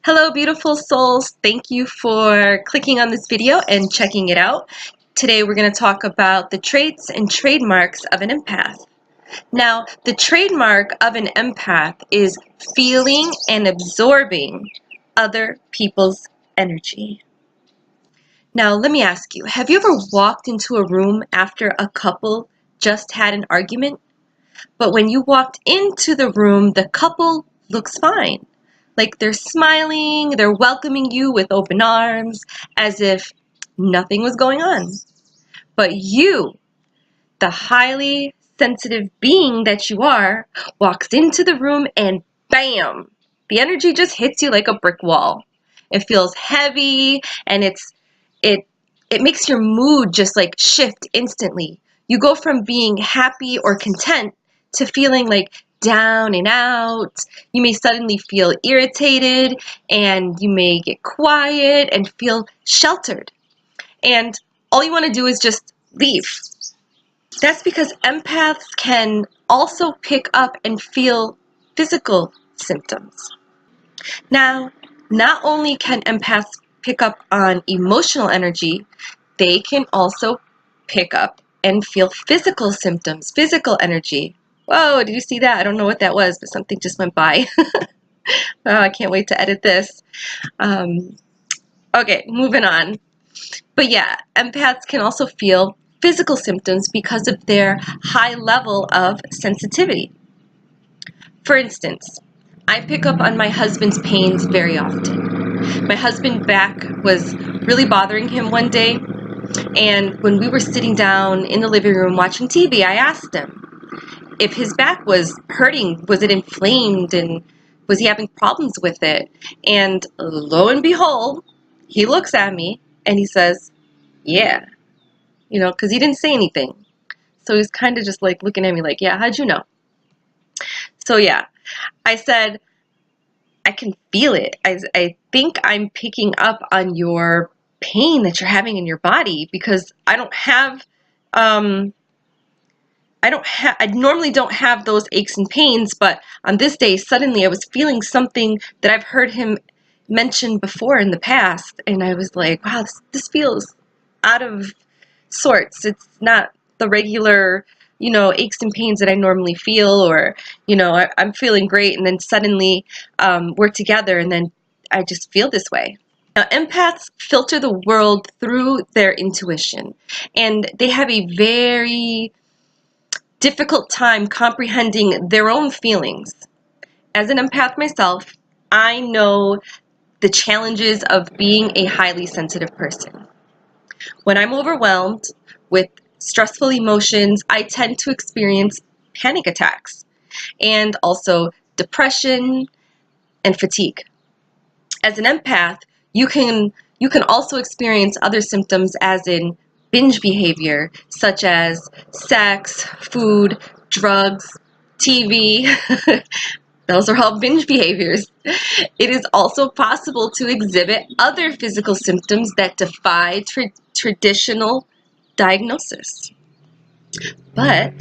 Hello, beautiful souls. Thank you for clicking on this video and checking it out. Today we're going to talk about the traits and trademarks of an empath. Now, the trademark of an empath is feeling and absorbing other people's energy. Now, let me ask you, have you ever walked into a room after a couple just had an argument? But when you walked into the room, the couple looks fine. Like they're smiling, they're welcoming you with open arms, as if nothing was going on. But you, the highly sensitive being that you are, walks into the room and bam, the energy just hits you like a brick wall. It feels heavy and it makes your mood just like shift instantly. You go from being happy or content to feeling like down and out. You may suddenly feel irritated and you may get quiet and feel sheltered. And all you want to do is just leave. That's because empaths can also pick up and feel physical symptoms. Now, not only can empaths pick up on emotional energy, they can also pick up and feel physical symptoms, physical energy. Whoa, did you see that? I don't know what that was, but something just went by. Oh, I can't wait to edit this. Okay, moving on. But yeah, empaths can also feel physical symptoms because of their high level of sensitivity. For instance, I pick up on my husband's pains very often. My husband's back was really bothering him one day, and when we were sitting down in the living room watching TV, I asked him if his back was hurting, was it inflamed, and was he having problems with it? And lo and behold, he looks at me and he says, yeah, because he didn't say anything. So he's kind of just like looking at me like, yeah, how'd you know? So yeah, I said, I can feel it. I think I'm picking up on your pain that you're having in your body because I normally don't have those aches and pains, but on this day, suddenly I was feeling something that I've heard him mention before in the past, and I was like, wow, this feels out of sorts. It's not the regular, aches and pains that I normally feel, or, I'm feeling great, and then suddenly we're together, and then I just feel this way. Now, empaths filter the world through their intuition, and they have a very difficult time comprehending their own feelings. As an empath myself, I know the challenges of being a highly sensitive person. When I'm overwhelmed with stressful emotions, I tend to experience panic attacks and also depression and fatigue. As an empath, you can also experience other symptoms as in binge behavior, such as sex, food, drugs, TV. Those are all binge behaviors. It is also possible to exhibit other physical symptoms that defy traditional diagnosis. But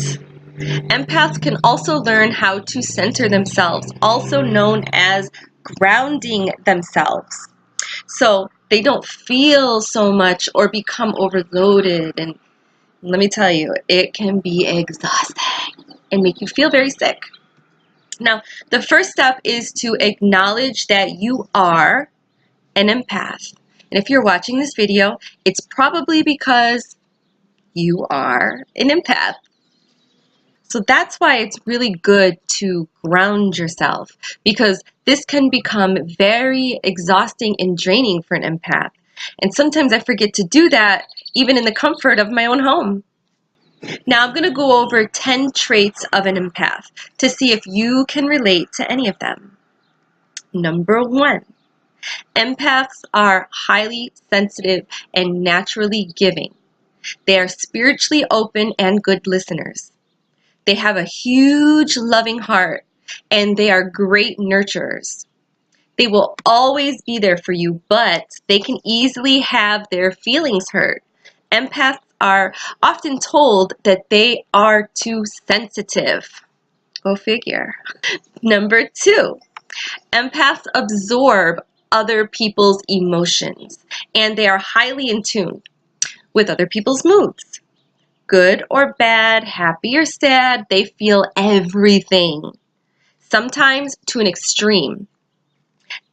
empaths can also learn how to center themselves, also known as grounding themselves. So they don't feel so much or become overloaded. And let me tell you, it can be exhausting and make you feel very sick. Now, the first step is to acknowledge that you are an empath. And if you're watching this video, it's probably because you are an empath. So that's why it's really good to ground yourself, because this can become very exhausting and draining for an empath. And sometimes I forget to do that even in the comfort of my own home. Now I'm going to go over 10 traits of an empath to see if you can relate to any of them. Number 1, empaths are highly sensitive and naturally giving. They are spiritually open and good listeners. They have a huge loving heart and they are great nurturers. They will always be there for you, but they can easily have their feelings hurt. Empaths are often told that they are too sensitive. Go figure. Number 2, empaths absorb other people's emotions, and they are highly in tune with other people's moods. Good or bad, happy or sad, they feel everything, sometimes to an extreme.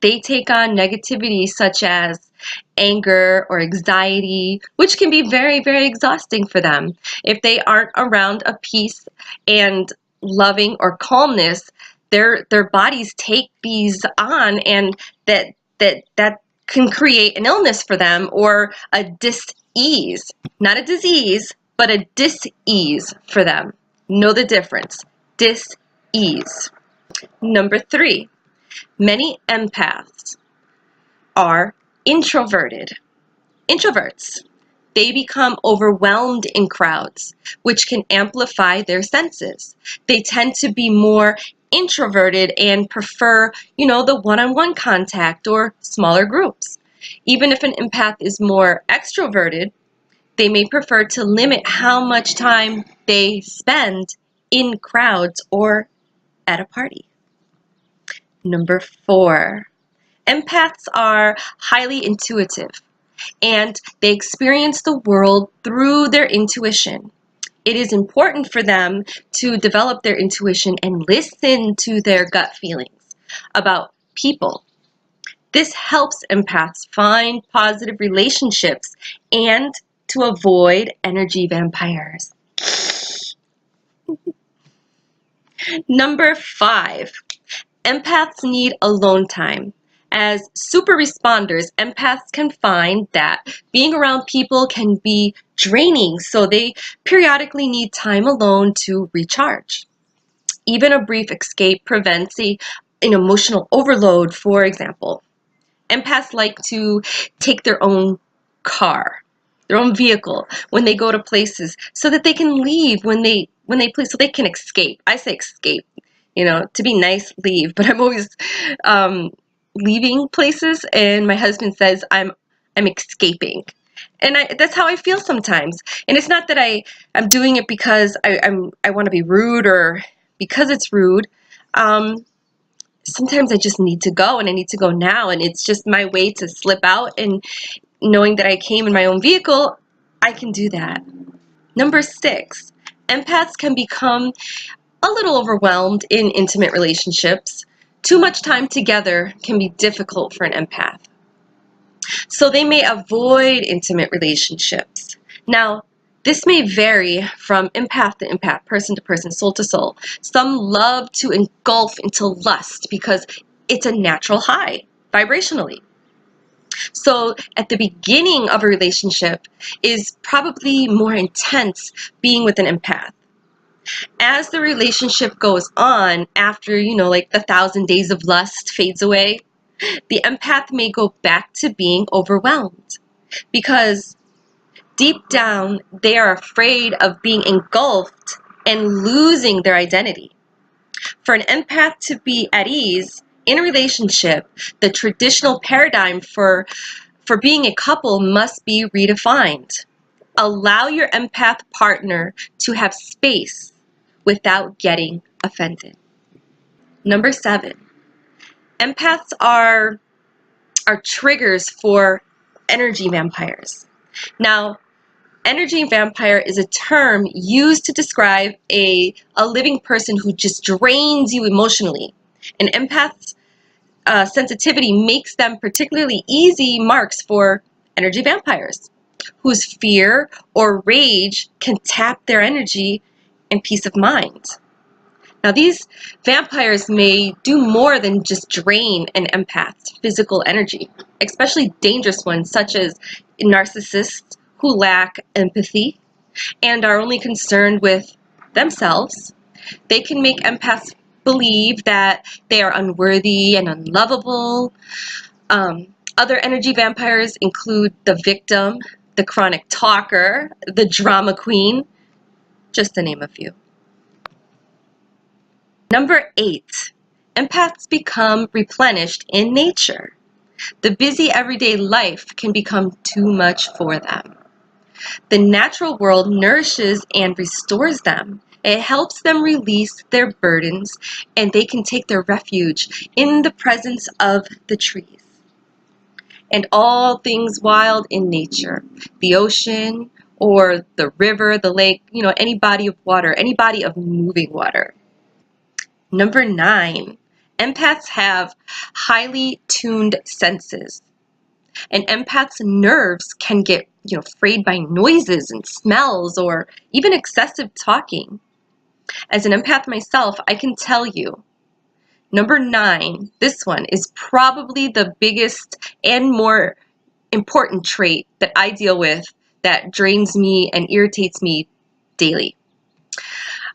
They take on negativity such as anger or anxiety, which can be very, very exhausting for them. If they aren't around a peace and loving or calmness, their bodies take these on, and that can create an illness for them or a dis-ease. Not a disease, but a dis-ease for them. Know the difference. Dis-ease. Number 3, many empaths are introverted. Introverts. They become overwhelmed in crowds, which can amplify their senses. They tend to be more introverted and prefer, the one-on-one contact or smaller groups. Even if an empath is more extroverted, they may prefer to limit how much time they spend in crowds or at a party. Number 4, empaths are highly intuitive, and they experience the world through their intuition. It is important for them to develop their intuition and listen to their gut feelings about people. This helps empaths find positive relationships and to avoid energy vampires. Number 5, empaths need alone time. As super responders, empaths can find that being around people can be draining, so they periodically need time alone to recharge. Even a brief escape prevents an emotional overload. For example, empaths like to take their own car, their own vehicle when they go to places so that they can leave when they please, so they can escape. I say escape, to be nice, leave, but I'm always leaving places, and my husband says I'm escaping, and that's how I feel sometimes. And it's not that I'm doing it because I want to be rude or because it's rude. Sometimes I just need to go, and I need to go now, and it's just my way to slip out, and knowing that I came in my own vehicle, I can do that. Number 6, empaths can become a little overwhelmed in intimate relationships. Too much time together can be difficult for an empath, so they may avoid intimate relationships. Now, this may vary from empath to empath, person to person, soul to soul. Some love to engulf into lust because it's a natural high vibrationally. So at the beginning of a relationship is probably more intense being with an empath. As the relationship goes on, after, like the 1,000 days of lust fades away, the empath may go back to being overwhelmed because deep down they are afraid of being engulfed and losing their identity. For an empath to be at ease in a relationship, the traditional paradigm for being a couple must be redefined. Allow your empath partner to have space without getting offended. Number 7, empaths are triggers for energy vampires. Now, energy vampire is a term used to describe a living person who just drains you emotionally. An empath's sensitivity makes them particularly easy marks for energy vampires, whose fear or rage can tap their energy and peace of mind. Now, these vampires may do more than just drain an empath's physical energy, especially dangerous ones such as narcissists who lack empathy and are only concerned with themselves. They can make empaths believe that they are unworthy and unlovable. Other energy vampires include the victim, the chronic talker, the drama queen, just to name a few. Number 8, empaths become replenished in nature. The busy everyday life can become too much for them. The natural world nourishes and restores them. It helps them release their burdens, and they can take their refuge in the presence of the trees. and all things wild in nature, the ocean or the river, the lake, any body of water, any body of moving water. Number 9, empaths have highly tuned senses. An empath's nerves can get, frayed by noises and smells or even excessive talking. As an empath myself, I can tell you, number 9, this one is probably the biggest and more important trait that I deal with that drains me and irritates me daily.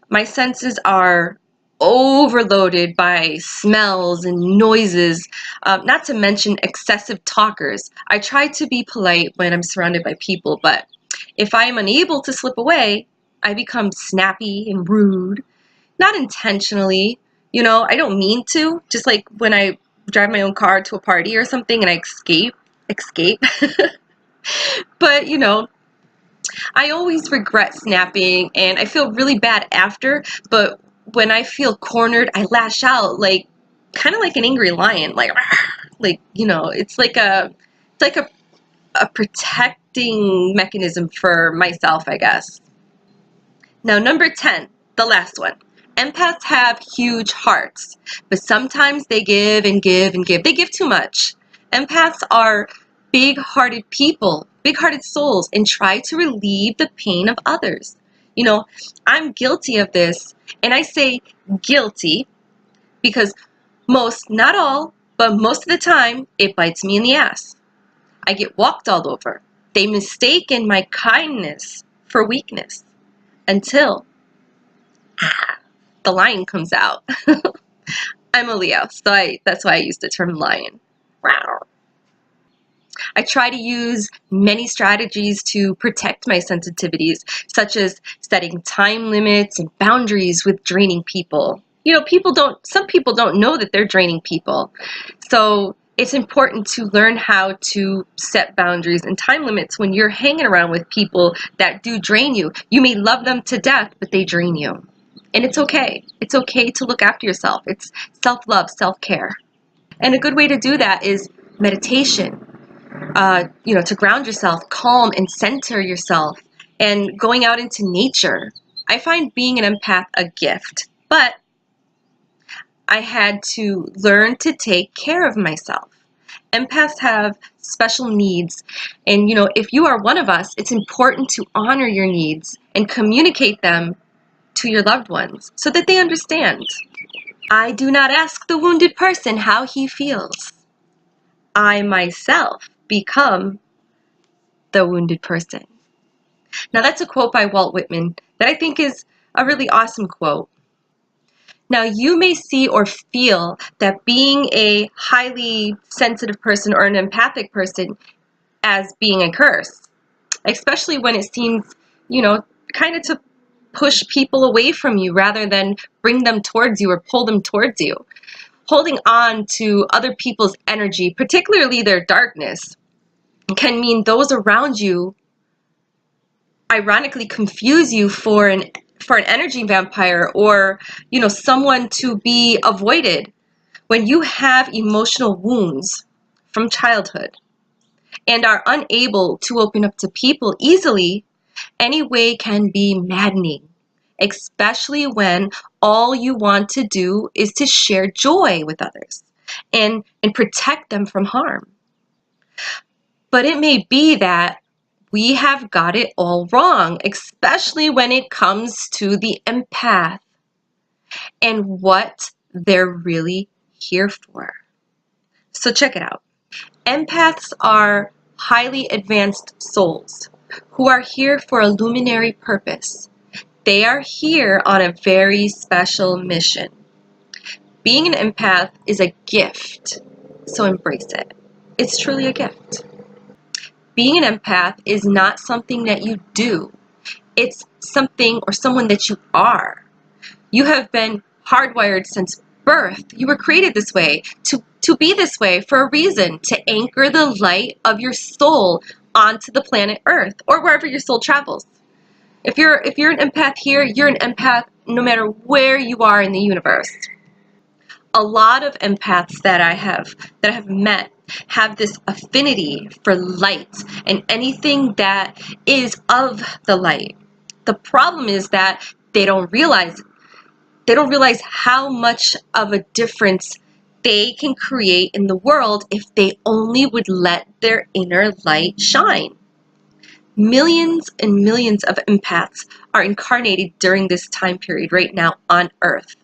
My senses are overloaded by smells and noises, not to mention excessive talkers. I try to be polite when I'm surrounded by people, but if I am unable to slip away, I become snappy and rude. Not intentionally, I don't mean to. Just like when I drive my own car to a party or something and I escape. But, I always regret snapping and I feel really bad after, but when I feel cornered, I lash out kind of like an angry lion, it's like a protecting mechanism for myself, I guess. Now, number 10, the last one. Empaths have huge hearts, but sometimes they give and give and give. They give too much. Empaths are big-hearted people, big-hearted souls, and try to relieve the pain of others. I'm guilty of this, and I say guilty because most, not all, but most of the time, it bites me in the ass. I get walked all over. They mistaken my kindness for weakness until the lion comes out. I'm a Leo, so that's why I use the term lion. I try to use many strategies to protect my sensitivities, such as setting time limits and boundaries with draining people. Some people don't know that they're draining people. So it's important to learn how to set boundaries and time limits when you're hanging around with people that do drain you. You may love them to death, but they drain you. And it's okay. It's okay to look after yourself. It's self-love, self-care. And a good way to do that is meditation, to ground yourself, calm and center yourself, and going out into nature. I find being an empath a gift, but I had to learn to take care of myself. Empaths have special needs, and if you are one of us, it's important to honor your needs and communicate them to your loved ones so that they understand. I do not ask the wounded person how he feels. I myself become the wounded person. Now that's a quote by Walt Whitman that I think is a really awesome quote. Now you may see or feel that being a highly sensitive person or an empathic person as being a curse, especially when it seems, kind of to push people away from you rather than bring them towards you or pull them towards you. Holding on to other people's energy, particularly their darkness, can mean those around you ironically confuse you for an energy vampire or someone to be avoided. When you have emotional wounds from childhood and are unable to open up to people easily, any way can be maddening, especially when all you want to do is to share joy with others and protect them from harm. But it may be that we have got it all wrong, especially when it comes to the empath and what they're really here for. So check it out. Empaths are highly advanced souls who are here for a luminary purpose. They are here on a very special mission. Being an empath is a gift, so embrace it. It's truly a gift. Being an empath is not something that you do. It's something or someone that you are. You have been hardwired since birth. You were created this way, to be this way for a reason, to anchor the light of your soul onto the planet Earth or wherever your soul travels. If you're an empath here, you're an empath no matter where you are in the universe. A lot of empaths that I have met have this affinity for light and anything that is of the light. The problem is that they don't realize how much of a difference they can create in the world if they only would let their inner light shine. Millions and millions of empaths are incarnated during this time period right now on Earth.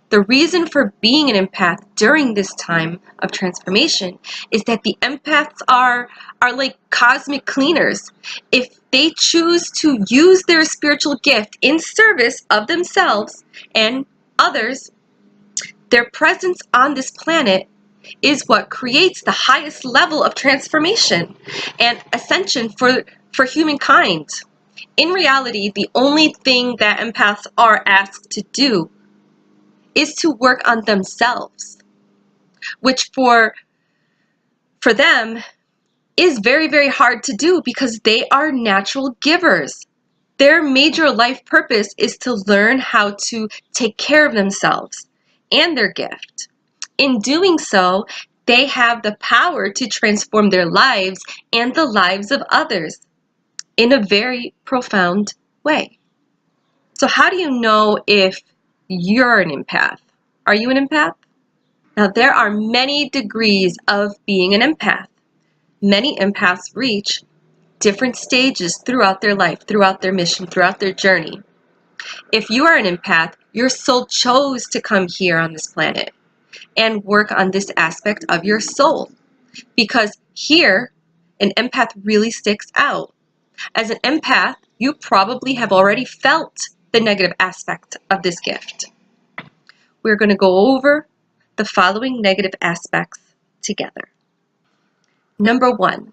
The reason for being an empath during this time of transformation is that the empaths are like cosmic cleaners. If they choose to use their spiritual gift in service of themselves and others, their presence on this planet is what creates the highest level of transformation and ascension for humankind. In reality, the only thing that empaths are asked to do is to work on themselves, which for them is very, very hard to do because they are natural givers. Their major life purpose is to learn how to take care of themselves and their gift. In doing so, they have the power to transform their lives and the lives of others in a very profound way. So how do you know if you're an empath? Are you an empath? Now, there are many degrees of being an empath. Many empaths reach different stages throughout their life, throughout their mission, throughout their journey. If you are an empath, your soul chose to come here on this planet and work on this aspect of your soul, because here, an empath really sticks out. As an empath, you probably have already felt the negative aspect of this gift. We're going to go over the following negative aspects together. Number 1,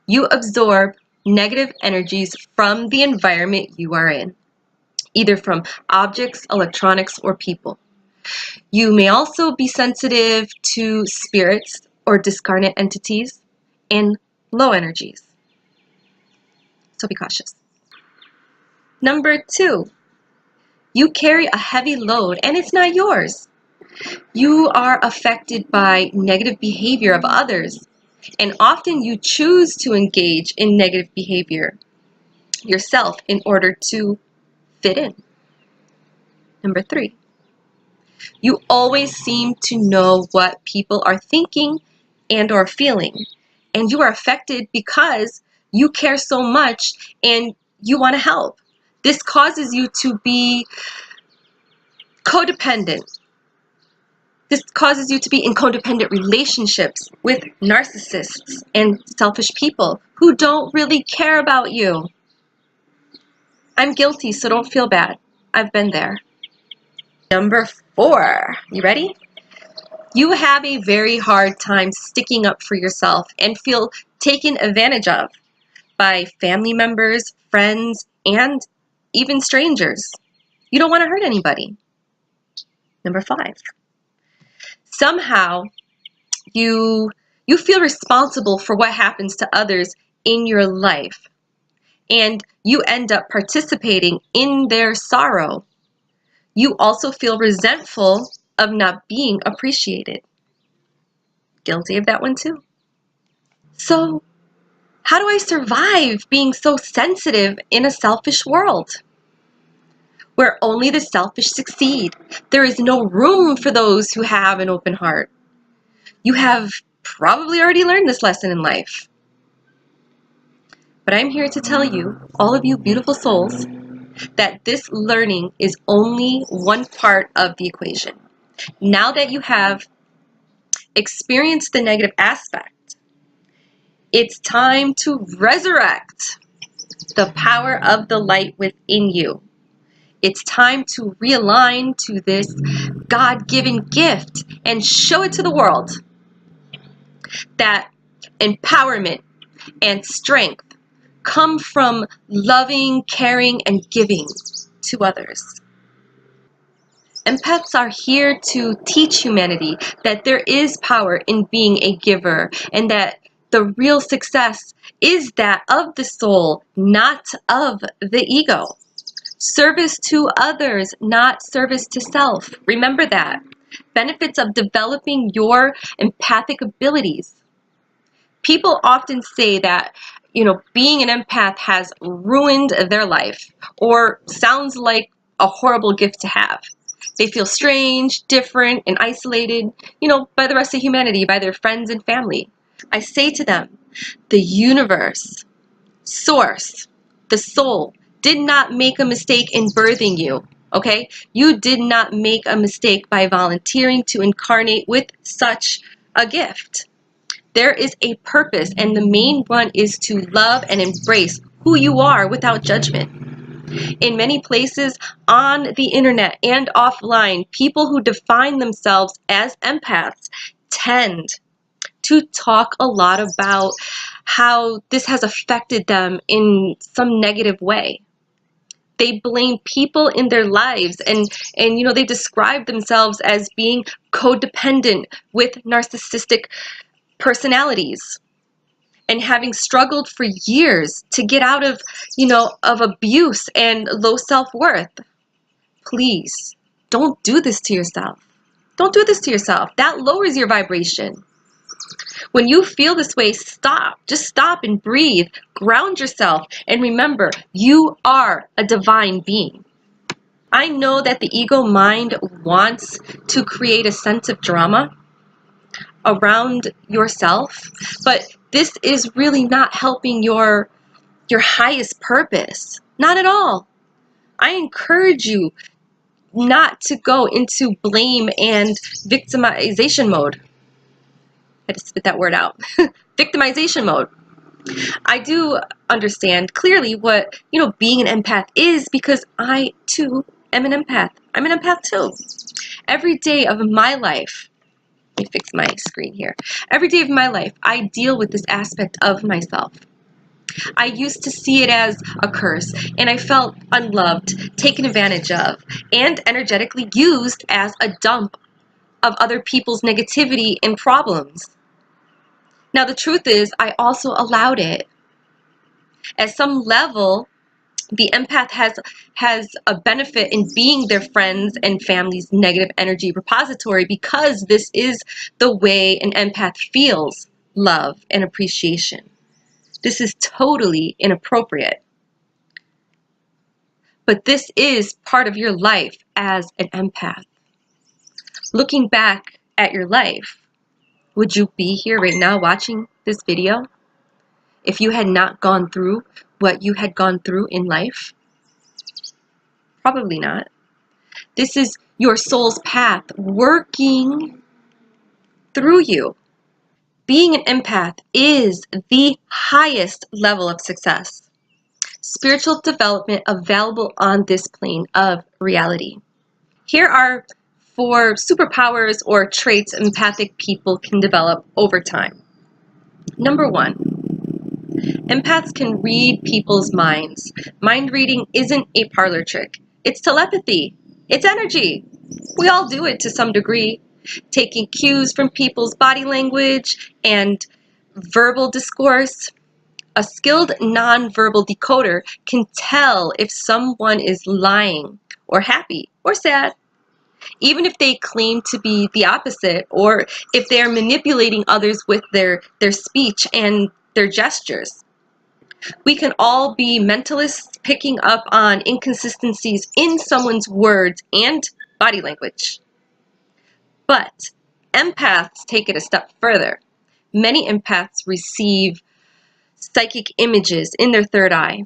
you absorb negative energies from the environment you are in, either from objects, electronics, or people. You may also be sensitive to spirits or discarnate entities and low energies. So be cautious. Number 2, you carry a heavy load and it's not yours. You are affected by negative behavior of others, and often you choose to engage in negative behavior yourself in order to fit in. Number 3, you always seem to know what people are thinking and or feeling, and you are affected because you care so much and you want to help. This causes you to be codependent. This causes you to be in codependent relationships with narcissists and selfish people who don't really care about you. I'm guilty, so don't feel bad. I've been there. Number 4, you ready? You have a very hard time sticking up for yourself and feel taken advantage of by family members, friends, and even strangers. You don't want to hurt anybody. Number 5, somehow you feel responsible for what happens to others in your life, and you end up participating in their sorrow. You also feel resentful of not being appreciated. Guilty of that one too. So, how do I survive being so sensitive in a selfish world where only the selfish succeed? There is no room for those who have an open heart. You have probably already learned this lesson in life. But I'm here to tell you, all of you beautiful souls, that this learning is only one part of the equation. Now that you have experienced the negative aspect, it's time to resurrect the power of the light within you. It's time to realign to this God-given gift and show it to the world that empowerment and strength come from loving, caring, and giving to others. Empaths are here to teach humanity that there is power in being a giver, and that the real success is that of the soul, not of the ego. Service to others, not service to self. Remember that. Benefits of developing your empathic abilities. People often say that, being an empath has ruined their life or sounds like a horrible gift to have. They feel strange, different, and isolated, by the rest of humanity, by their friends and family. I say to them, the universe, source, the soul, did not make a mistake in birthing you, okay? You did not make a mistake by volunteering to incarnate with such a gift. There is a purpose, and the main one is to love and embrace who you are without judgment. In many places on the internet and offline, people who define themselves as empaths tend to talk a lot about how this has affected them in some negative way. They blame people in their lives, and they describe themselves as being codependent with narcissistic personalities and having struggled for years to get out of abuse and low self-worth. Please don't do this to yourself. Don't do this to yourself. That lowers your vibration. When you feel this way, stop. Just stop and breathe. Ground yourself and remember, you are a divine being. I know that the ego mind wants to create a sense of drama around yourself, but this is really not helping your highest purpose. Not at all. I encourage you not to go into blame and victimization mode. I had to spit that word out. Victimization mode. I do understand clearly what, being an empath is, because I too am an empath. I'm an empath too. Every day of my life, let me fix my screen here. Every day of my life, I deal with this aspect of myself. I used to see it as a curse, and I felt unloved, taken advantage of, and energetically used as a dump of other people's negativity and problems. Now, the truth is, I also allowed it. At some level, the empath has a benefit in being their friends and family's negative energy repository, because this is the way an empath feels love and appreciation. This is totally inappropriate. But this is part of your life as an empath. Looking back at your life, would you be here right now watching this video if you had not gone through what you had gone through in life? Probably not. This is your soul's path working through you. Being an empath is the highest level of success. Spiritual development available on this plane of reality. Here are 4 superpowers or traits empathic people can develop over time. Number 1, empaths can read people's minds. Mind reading isn't a parlor trick. It's telepathy. It's energy. We all do it to some degree. Taking cues from people's body language and verbal discourse. A skilled nonverbal decoder can tell if someone is lying or happy or sad, even if they claim to be the opposite, or if they are manipulating others with their speech and their gestures. We can all be mentalists picking up on inconsistencies in someone's words and body language. But empaths take it a step further. Many empaths receive psychic images in their third eye,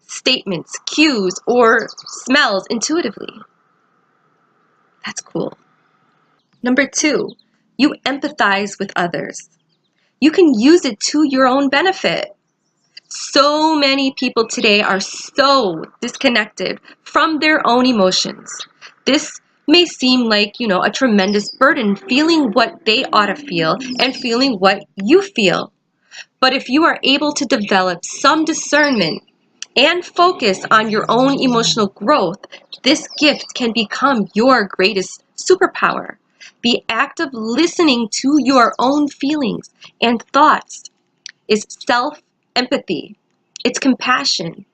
statements, cues, or smells intuitively. That's cool. Number 2, you empathize with others. You can use it to your own benefit. So many people today are so disconnected from their own emotions. This may seem like, a tremendous burden, feeling what they ought to feel and feeling what you feel. But if you are able to develop some discernment and focus on your own emotional growth, this gift can become your greatest superpower. The act of listening to your own feelings and thoughts is self-empathy. It's compassion.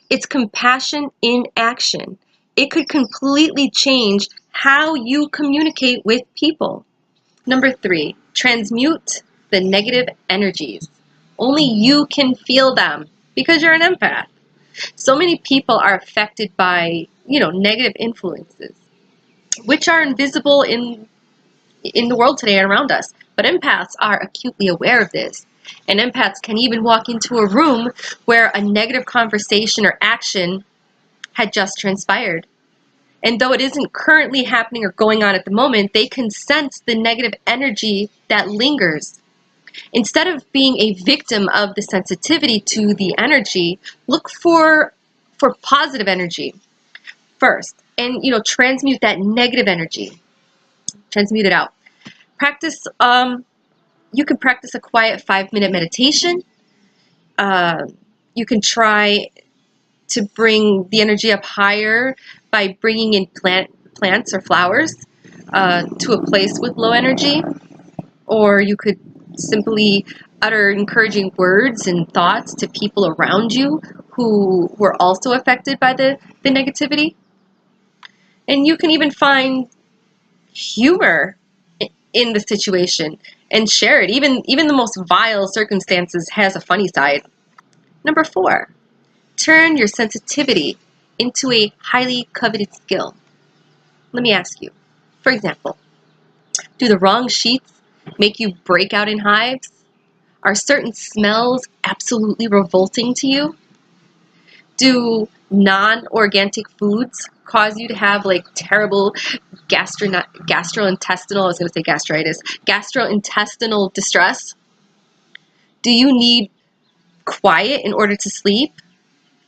It's compassion in action. it could completely change how you communicate with people. Number 3, transmute the negative energies. Only you can feel them because you're an empath. So many people are affected by, negative influences, which are invisible in the world today and around us. But empaths are acutely aware of this. And empaths can even walk into a room where a negative conversation or action had just transpired. And though it isn't currently happening or going on at the moment, they can sense the negative energy that lingers. Instead of being a victim of the sensitivity to the energy, look for positive energy first, and transmute that negative energy. Transmute it out. Practice. You can practice a quiet 5-minute meditation. You can try to bring the energy up higher by bringing in plants or flowers to a place with low energy. Or you could simply utter encouraging words and thoughts to people around you who were also affected by the negativity. And you can even find humor in the situation and share it. Even the most vile circumstances has a funny side. Number 4, turn your sensitivity into a highly coveted skill. Let me ask you, for example, do the wrong sheets make you break out in hives? Are certain smells absolutely revolting to you? Do non-organic foods cause you to have terrible gastrointestinal, I was going to say gastritis, gastrointestinal distress? Do you need quiet in order to sleep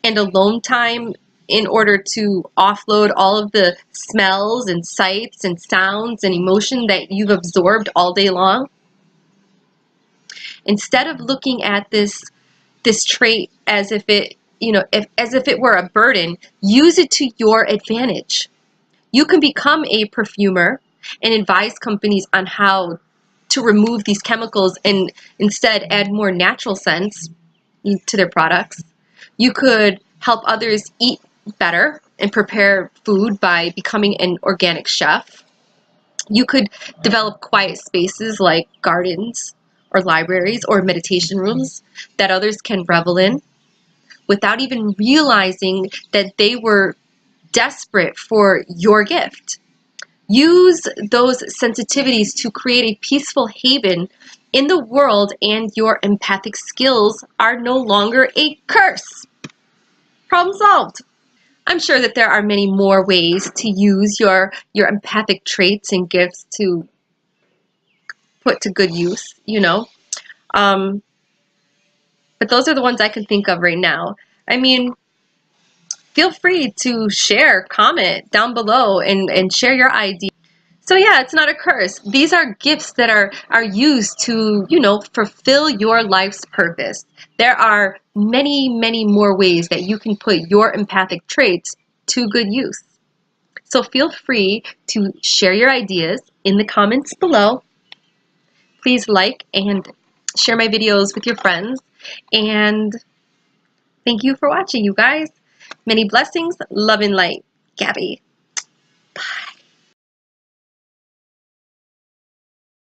and alone time in order to offload all of the smells and sights and sounds and emotion that you've absorbed all day long? Instead of looking at this trait as if it as if it were a burden, use it to your advantage. You can become a perfumer and advise companies on how to remove these chemicals and instead add more natural scents to their products. You could help others eat better and prepare food by becoming an organic chef. You could develop quiet spaces like gardens or libraries or meditation rooms that others can revel in without even realizing that they were desperate for your gift. Use those sensitivities to create a peaceful haven in the world, and your empathic skills are no longer a curse. Problem solved. I'm sure that there are many more ways to use your empathic traits and gifts to put to good use, But those are the ones I can think of right now. I mean, feel free to share, comment down below, and share your ideas. So yeah, it's not a curse. These are gifts that are used to, fulfill your life's purpose. There are many, many more ways that you can put your empathic traits to good use. So feel free to share your ideas in the comments below. Please like and share my videos with your friends. And thank you for watching, you guys. Many blessings, love and light. Gabby. Bye.